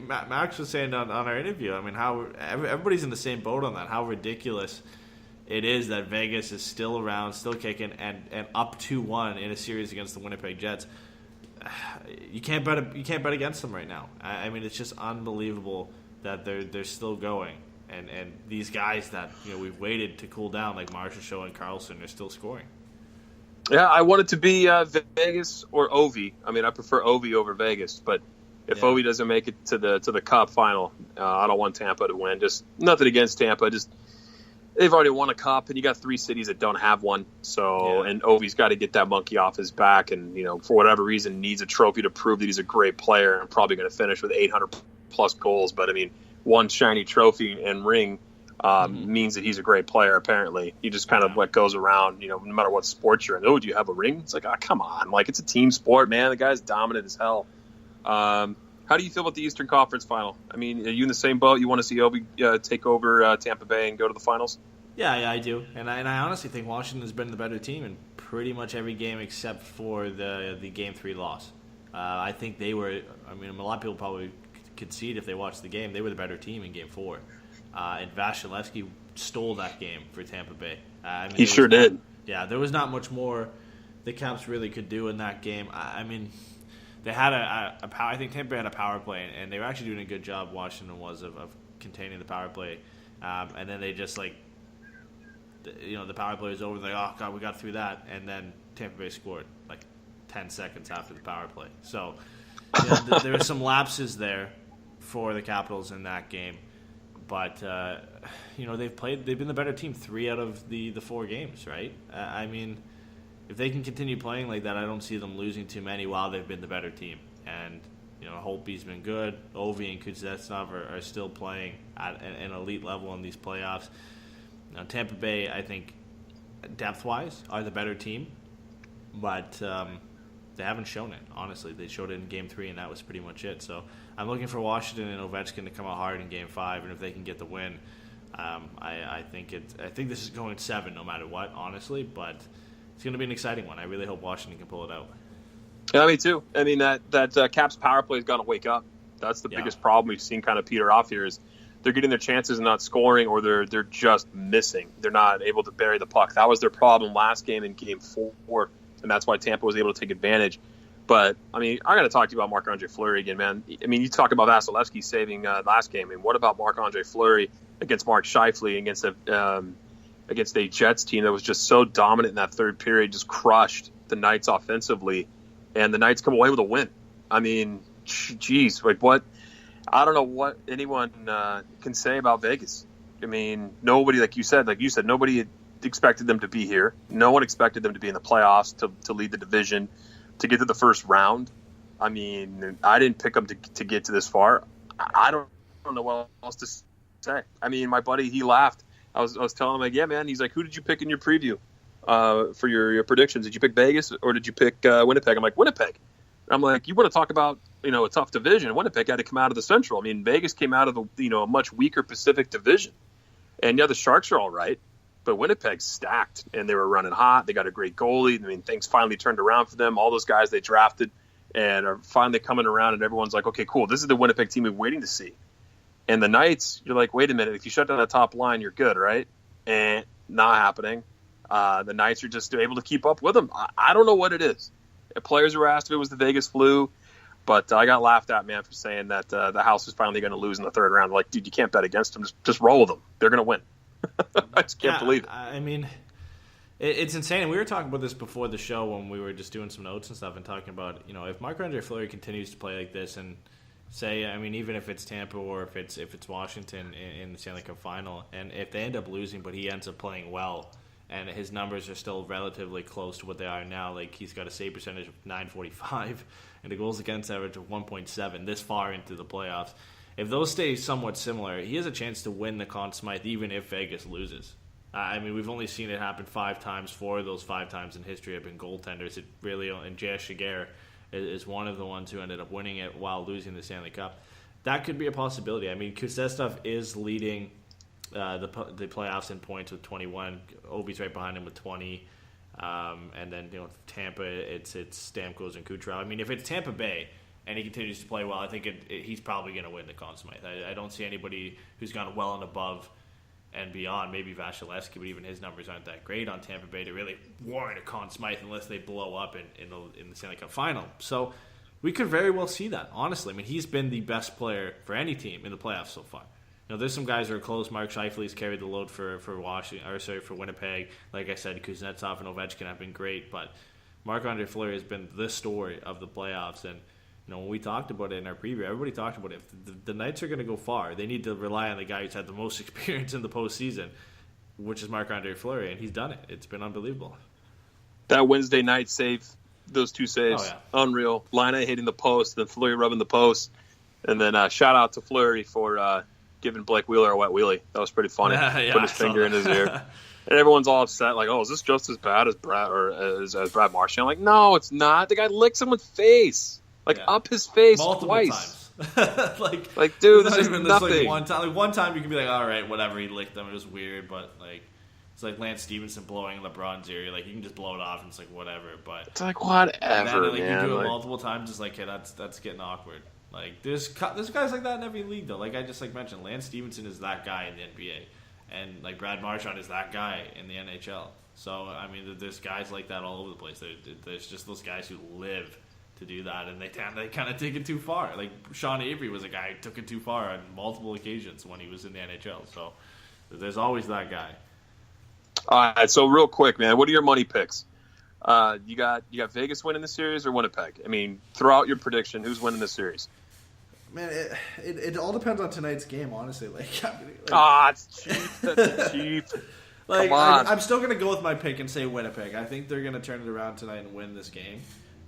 Max was saying on our interview, I mean, how everybody's in the same boat on that. How ridiculous it is that Vegas is still around, still kicking, and up 2-1 in a series against the Winnipeg Jets. You can't bet against them right now. I mean, it's just unbelievable that they're still going, and these guys that we've waited to cool down, like Marchessault and Carlson, are still scoring. Yeah, I want it to be Vegas or Ovi. I mean, I prefer Ovi over Vegas, but if Ovi doesn't make it to the Cup final, I don't want Tampa to win. Just nothing against Tampa, just they've already won a Cup, and you got 3 cities that don't have one. So, and Ovi's got to get that monkey off his back, and for whatever reason, needs a trophy to prove that he's a great player, and probably going to finish with 800 plus goals. But I mean, one shiny trophy and ring means that he's a great player. Apparently, he just kind of what goes around. No matter what sport you're in. Oh, do you have a ring? It's like, come on, like it's a team sport, man. The guy's dominant as hell. How do you feel about the Eastern Conference final? I mean, are you in the same boat? You want to see Ovi take over Tampa Bay and go to the finals? Yeah, I do. And I honestly think Washington's been the better team in pretty much every game except for the Game 3 loss. I think they were – I mean, a lot of people probably concede if they watched the game. They were the better team in Game 4. And Vasilevsky stole that game for Tampa Bay. I mean, he sure did. Yeah, there was not much more the Caps really could do in that game. I mean – they had a power. I think Tampa Bay had a power play, and they were actually doing a good job. Washington was of containing the power play, and then they just the power play was over. They're like, oh god, we got through that, and then Tampa Bay scored 10 seconds after the power play. So there were some lapses there for the Capitals in that game, but they've been the better team 3 out of the 4 games, right? I mean. If they can continue playing like that, I don't see them losing too many while they've been the better team. And, Holtby's been good. Ovi and Kuznetsov are still playing at an elite level in these playoffs. Now, Tampa Bay, I think, depth-wise, are the better team. But they haven't shown it, honestly. They showed it in Game 3, and that was pretty much it. So I'm looking for Washington and Ovechkin to come out hard in Game 5. And if they can get the win, I think this is going 7 no matter what, honestly. But it's going to be an exciting one. I really hope Washington can pull it out. Yeah, me too. I mean, that Caps power play has got to wake up. That's the biggest problem we've seen kind of peter off here is they're getting their chances and not scoring, or they're just missing. They're not able to bury the puck. That was their problem last game in Game 4, and that's why Tampa was able to take advantage. But, I mean, I got to talk to you about Marc-Andre Fleury again, man. I mean, you talk about Vasilevsky saving last game. I mean, what about Marc-Andre Fleury against Mark Scheifele against a Jets team that was just so dominant in that third period, just crushed the Knights offensively, and the Knights come away with a win. I mean, geez, what? I don't know what anyone can say about Vegas. I mean, nobody, like you said, nobody expected them to be here. No one expected them to be in the playoffs, to lead the division, to get to the first round. I mean, I didn't pick them to get to this far. I don't know what else to say. I mean, my buddy, he laughed. I was telling him, like, yeah, man. He's like, who did you pick in your preview for your predictions? Did you pick Vegas or did you pick Winnipeg? I'm like, Winnipeg. I'm like, you want to talk about a tough division? Winnipeg had to come out of the Central. I mean, Vegas came out of a much weaker Pacific division, and the Sharks are all right, but Winnipeg's stacked and they were running hot. They got a great goalie. I mean, things finally turned around for them. All those guys they drafted and are finally coming around, and everyone's like, okay, cool. This is the Winnipeg team we're waiting to see. And the Knights, you're like, wait a minute, if you shut down the top line, you're good, right? And not happening. The Knights are just able to keep up with them. I don't know what it is. Players were asked if it was the Vegas flu, but I got laughed at, man, for saying that the house is finally going to lose in the third round. Like, dude, you can't bet against them. Just roll with them. They're going to win. I just can't believe it. I mean, it's insane. And we were talking about this before the show when we were just doing some notes and stuff and talking about, if Marc-Andre Fleury continues to play like this and say, I mean, even if it's Tampa or if it's Washington in the Stanley Cup final, and if they end up losing but he ends up playing well and his numbers are still relatively close to what they are now, like he's got a save percentage of .945 and a goals against average of 1.7 this far into the playoffs. If those stay somewhat similar, he has a chance to win the Conn Smythe even if Vegas loses. I mean, we've only seen it happen 5 times. 4 of those 5 times in history have been goaltenders. It really, and J.S. Shiger is one of the ones who ended up winning it while losing the Stanley Cup. That could be a possibility. I mean, Kuznetsov is leading the playoffs in points with 21. Ovi's right behind him with 20. And then, Tampa, it's Stamkos and Kucherov. I mean, if it's Tampa Bay and he continues to play well, I think he's probably going to win the Conn Smythe. I don't see anybody who's gone well and above and beyond. Maybe Vasilevsky, but even his numbers aren't that great on Tampa Bay to really warrant a Conn Smythe unless they blow up in the Stanley Cup final. So we could very well see that, honestly. I mean, he's been the best player for any team in the playoffs so far. There's some guys who are close. Mark Scheifele's carried the load for Winnipeg. Like I said, Kuznetsov and Ovechkin have been great, but Marc-Andre Fleury has been the story of the playoffs. And when we talked about it in our preview, everybody talked about it. If the Knights are going to go far, they need to rely on the guy who's had the most experience in the postseason, which is Marc-Andre Fleury, and he's done it. It's been unbelievable. That Wednesday night save, those two saves, unreal. Laine hitting the post, then Fleury rubbing the post, and then shout out to Fleury for giving Blake Wheeler a wet wheelie. That was pretty funny. Put his finger in his ear. And everyone's all upset, like, oh, is this just as bad as Brad Marchand? I'm like, no, it's not. The guy licked someone's face. Up his face multiple twice. Times. like, dude, this is nothing. One time you can be like, all right, whatever, he licked them. It was weird, but, it's like Lance Stevenson blowing LeBron's ear. You can just blow it off, and it's like, whatever. But it's like, whatever, then, man. You do it multiple times, it's like, hey, that's getting awkward. There's guys like that in every league, though. Like I just mentioned, Lance Stevenson is that guy in the NBA. And, Brad Marchand is that guy in the NHL. So, I mean, there's guys like that all over the place. There's just those guys who live to do that, and they kind of take it too far. Like, Sean Avery was a guy who took it too far on multiple occasions when he was in the NHL. So, there's always that guy. All right, so real quick, man, what are your money picks? You got Vegas winning the series or Winnipeg? I mean, throw out your prediction. Who's winning the series? Man, it all depends on tonight's game, honestly. It's cheap. That's cheap. Come on. I'm still gonna go with my pick and say Winnipeg. I think they're gonna turn it around tonight and win this game.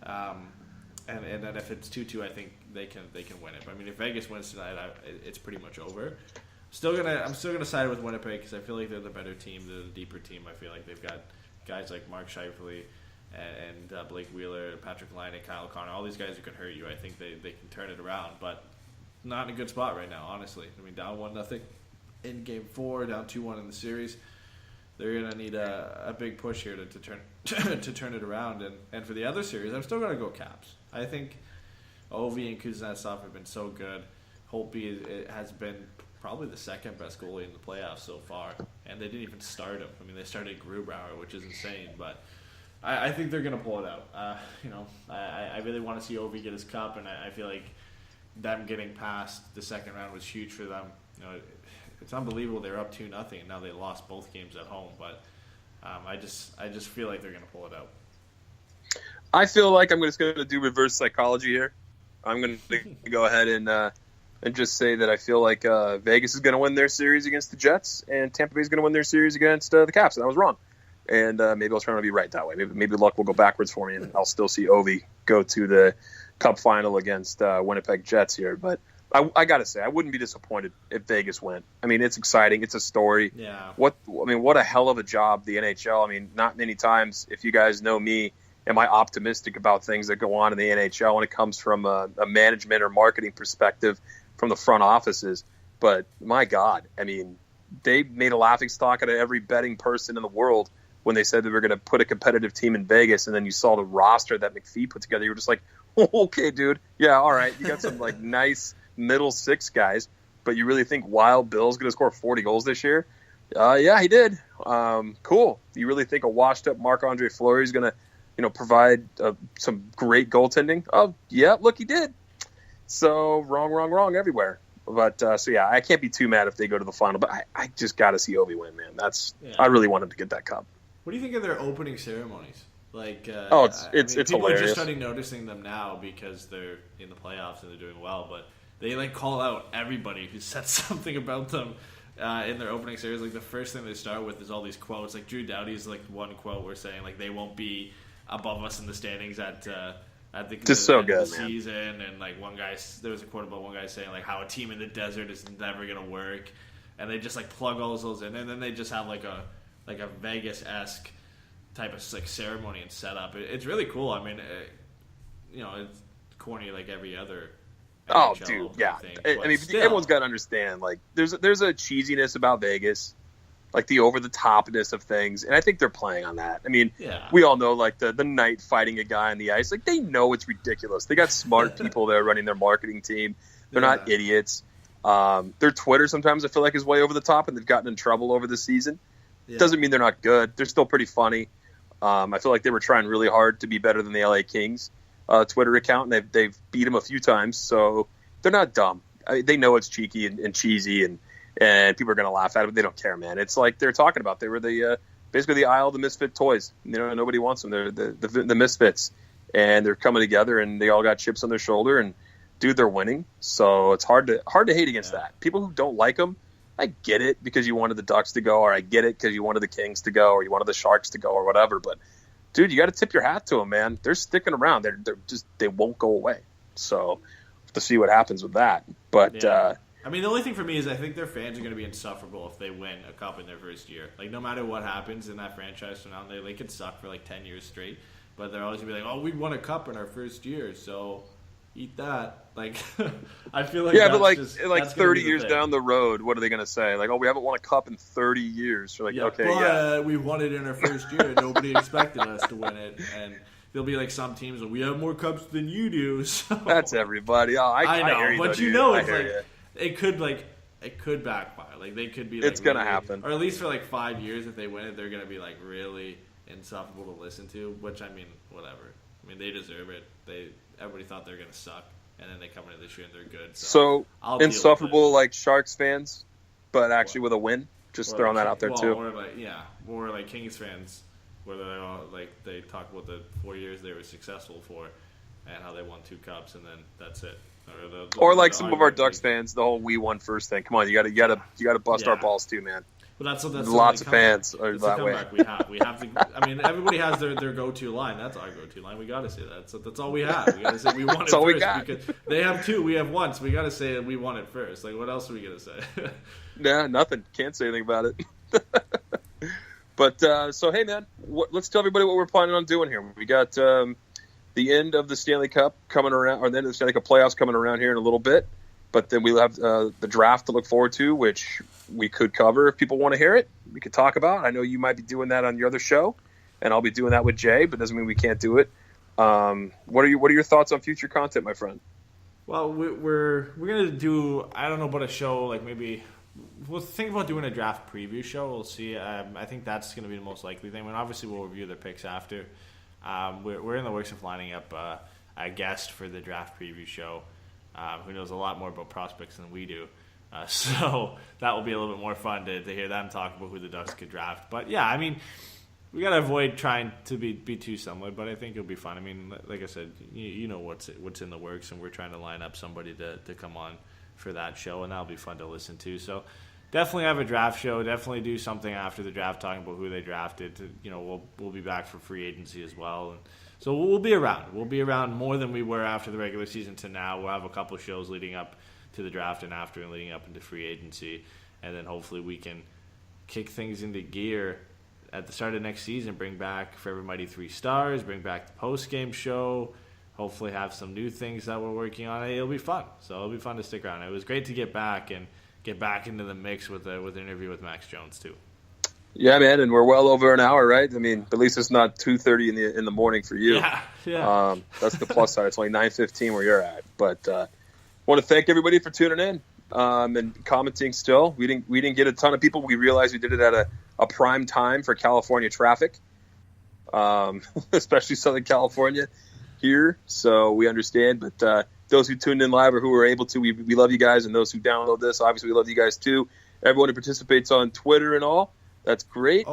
And then if it's 2-2, I think they can win it. But, I mean, if Vegas wins tonight, it's pretty much over. I'm still gonna side with Winnipeg because I feel like they're the better team, they're the deeper team. I feel like they've got guys like Mark Scheifele and Blake Wheeler, Patrick Laine, and Kyle Connor. All these guys who can hurt you. I think they can turn it around, but not in a good spot right now, honestly. I mean, down 1-0 in Game 4, down 2-1 in the series. They're gonna need a big push here to turn to turn it around. And for the other series, I'm still gonna go Caps. I think Ovi and Kuznetsov have been so good. Holtby has been probably the second best goalie in the playoffs so far, and they didn't even start him. I mean, they started Grubauer, which is insane, but I think they're gonna pull it out. I really want to see Ovi get his cup, and I feel like them getting past the second round was huge for them. It's unbelievable they were up 2-0, and now they lost both games at home. But I just feel like they're going to pull it out. I feel like I'm just going to do reverse psychology here. I'm going to go ahead and just say that I feel like Vegas is going to win their series against the Jets, and Tampa Bay is going to win their series against the Caps. And I was wrong. And maybe I was trying to be right that way. Maybe luck will go backwards for me, and I'll still see Ovi go to the Cup final against Winnipeg Jets here. But I got to say, I wouldn't be disappointed if Vegas went. I mean, it's exciting. It's a story. Yeah. What a hell of a job the NHL. I mean, not many times, if you guys know me, am I optimistic about things that go on in the NHL when it comes from a management or marketing perspective from the front offices. But my God, I mean, they made a laughingstock out of every betting person in the world when they said they were going to put a competitive team in Vegas, and then you saw the roster that McPhee put together. You were just like, okay, dude. Yeah, all right. You got some nice middle six guys, but you really think Wild Bill's going to score 40 goals this year? Yeah, he did. Cool. You really think a washed-up Marc-Andre Fleury is going to provide some great goaltending? Oh, yeah, look, he did. So wrong everywhere. But yeah, I can't be too mad if they go to the final. But I just got to see Ovi win, man. I really want him to get that cup. What do you think of their opening ceremonies? It's people hilarious. are just starting noticing them now because they're in the playoffs and they're doing well. But they call out everybody who said something about them in their opening series. The first thing they start with is all these quotes. Drew Doughty's one quote we're saying they won't be above us in the standings at the season. And there was a quote about one guy saying how a team in the desert is never gonna work, and they just plug all those in, and then they just have a Vegas-esque type of ceremony and setup. It's really cool. I mean, it's corny like every other. Oh, NHL dude, yeah. thing, I mean, everyone's got to understand. There's a cheesiness about Vegas. like the over-the-topness of things, and I think they're playing on that. I mean, Yeah. we all know, like, the Knight fighting a guy on the ice. Like, they know it's ridiculous. They got smart people there running their marketing team. They're not idiots. Their Twitter sometimes I feel like is way over the top, and they've gotten in trouble over the season. Yeah. Doesn't mean they're not good. They're still pretty funny. I feel like they were trying really hard to be better than the LA Kings Twitter account, and they've beat them a few times, so they're not dumb. They know it's cheeky and cheesy, and people are going to laugh at it, but they don't care, man. It's like they're talking about. They were basically the aisle of the misfit toys. You know, nobody wants them. They're the misfits, and they're coming together, and they all got chips on their shoulder, and dude, they're winning. So it's hard to hate against that. People who don't like them, I get it because you wanted the Ducks to go, or I get it because you wanted the Kings to go, or you wanted the Sharks to go, or whatever. But dude, you got to tip your hat to them, man. They're sticking around. They won't go away. So to see what happens with that. But I mean, the only thing for me is I think their fans are going to be insufferable if they win a cup in their first year. Like, no matter what happens in that franchise from now on, they could suck for like 10 years straight, but they're always going to be like, oh, we won a cup in our first year, so eat that. Like, I feel like but like just, 30 years down the road, what are they going to say? Like, oh, we haven't won a cup in 30 years. You're like, okay, we won it in our first year. Nobody expected us to win it, and there'll be like some teams that we have more cups than you do. So. That's everybody. Oh, I know, hear you, but though, it's like it could backfire. Like, they could be. Like, it's gonna happen, or at least for like 5 years. If they win it, they're gonna be like really insufferable to listen to. Which, I mean, whatever. I mean, they deserve it. Everybody thought they were gonna suck, and then they come into this year and they're good. So insufferable like Sharks fans, but actually with a win. Just throwing that out there too. Or like Kings fans, where they talk about the 4 years they were successful for, and how they won 2 cups, and then that's it. Or like some of our Ducks fans, the whole "we won first" thing. Come on, you got to bust our balls too, man. But that's lots of fans are that way. We have to. I mean, everybody has their go-to line. That's our go-to line. We got to say that. So that's all we have. We got to say we won it first. We got. Because they have 2, we have 1. So we got to say we won it first. Like, what else are we gonna say? Nah, nothing. Can't say anything about it. But so hey, man, let's tell everybody what we're planning on doing here. We got the end of the Stanley Cup coming around, or the end of the Stanley Cup playoffs coming around here in a little bit. But then we'll have the draft to look forward to, which we could cover if people want to hear it. We could talk about. I know you might be doing that on your other show, and I'll be doing that with Jay, but doesn't mean we can't do it. What are your thoughts on future content, my friend? Well, we're gonna do. I don't know about a show, like maybe we'll think about doing a draft preview show. We'll see. I think that's gonna be the most likely thing. I mean, obviously we'll review their picks after. We're in the works of lining up a guest for the draft preview show. Who knows a lot more about prospects than we do. So that will be a little bit more fun to hear them talk about who the Ducks could draft. But yeah, I mean, we got to avoid trying to be too similar, but I think it'll be fun. I mean, like I said, you know what's in the works, and we're trying to line up somebody to come on for that show, and that'll be fun to listen to. So definitely have a draft show. Definitely do something after the draft talking about who they drafted. We'll be back for free agency as well. And so we'll be around. We'll be around more than we were after the regular season to now. We'll have a couple shows leading up to the draft and after, and leading up into free agency. And then hopefully we can kick things into gear at the start of next season, bring back Forever Mighty 3 Stars, bring back the post-game show, hopefully have some new things that we're working on. It'll be fun. So it'll be fun to stick around. It was great to get back into the mix with an interview with Max Jones too. Yeah, man, and we're well over an hour, right? I mean, at least it's not 2:30 in the morning for you. Yeah. That's the plus side. It's only 9:15 where you're at. But I want to thank everybody for tuning in and commenting. Still, we didn't get a ton of people. We realized we did it at a prime time for California traffic, especially Southern California here. So we understand. But those who tuned in live or who were able to, we love you guys. And those who download this, obviously, we love you guys too. Everyone who participates on Twitter and all. That's great.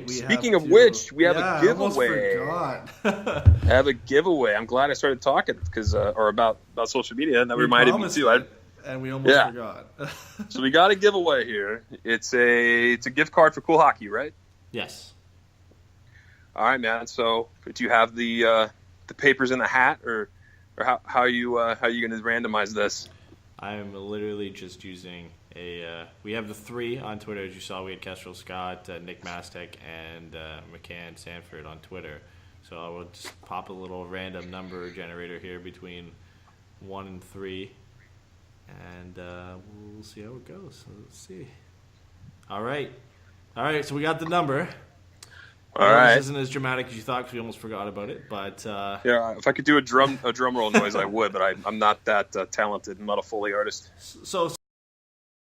Speaking of which, we have a giveaway. I almost forgot. I have a giveaway. I'm glad I started talking about social media, and that reminded me too. And we almost forgot. So we got a giveaway here. It's a gift card for Cool Hockey, right? Yes. All right, man. So do you have the papers in the hat, or how are you going to randomize this? I'm literally just using we have the 3 on Twitter, as you saw. We had Kestrel Scott, Nick Mastek, and McCann Sanford on Twitter. So I will just pop a little random number generator here between 1 and 3, and we'll see how it goes. So let's see. All right. All right, so we got the number. All right. This isn't as dramatic as you thought because we almost forgot about it. But yeah, if I could do a drum roll noise, I would. But I'm not that talented. I'm not a Foley artist. So